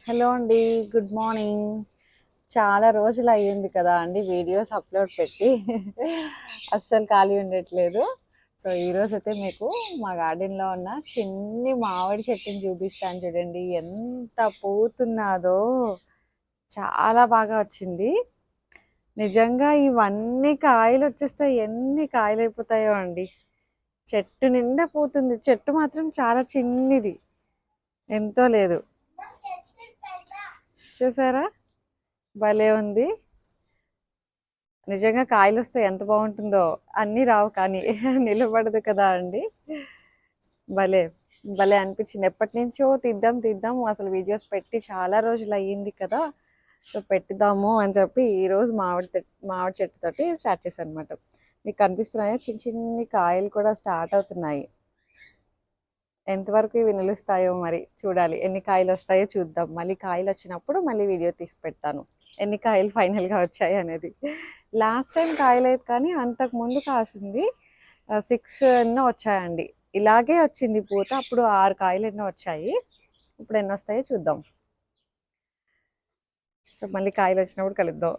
Hello అండి. Good morning. చాలా రోజులు అయ్యింది కదా అండి వీడియోస్ అప్లోడ్ పెట్టి. అస్సలు ఖాళీ ఉండట్లేదు. సో ఈరోజు అయితే మీకు మా గార్డెన్లో ఉన్న చిన్ని మామిడి చెట్టుని చూపిస్తాను చూడండి. ఎంత పూతున్నదో, చాలా బాగా వచ్చింది. నిజంగా ఇవన్నీ కాయలు వచ్చేస్తే ఎన్ని కాయలు అయిపోతాయో అండి. చెట్టు నిండా పూతుంది. చెట్టు మాత్రం చాలా చిన్నది, ఎంతో లేదు. చూసారా, భలే ఉంది. నిజంగా కాయలు వస్తే ఎంత బాగుంటుందో. అన్నీ రావు కానీ నిలబడదు కదా అండి. భలే భలే అనిపించింది. ఎప్పటి నుంచో తీద్దాం తీద్దాం అసలు వీడియోస్ పెట్టి చాలా రోజులు అయ్యింది కదా. సో పెట్టిద్దాము అని చెప్పి ఈరోజు మామిడి చెట్టుతోటి స్టార్ట్ చేశాను అనమాట. మీకు కనిపిస్తున్నాయో చిన్న చిన్ని కాయలు కూడా స్టార్ట్ అవుతున్నాయి. ఎంతవరకు ఇవి నిలుస్తాయో మరి చూడాలి. ఎన్ని కాయలు వస్తాయో చూద్దాం. మళ్ళీ కాయలు వచ్చినప్పుడు మళ్ళీ వీడియో తీసి పెడతాను, ఎన్ని కాయలు ఫైనల్గా వచ్చాయి అనేది. లాస్ట్ టైం కాయలేదు కానీ అంతకు ముందు కాసింది 6 ఎన్నో వచ్చాయండి. ఇలాగే వచ్చింది పూత. అప్పుడు 6 కాయలు ఎన్నో వచ్చాయి. ఇప్పుడు ఎన్ని వస్తాయో చూద్దాం. సో మళ్ళీ కాయలు వచ్చినప్పుడు కలుద్దాం.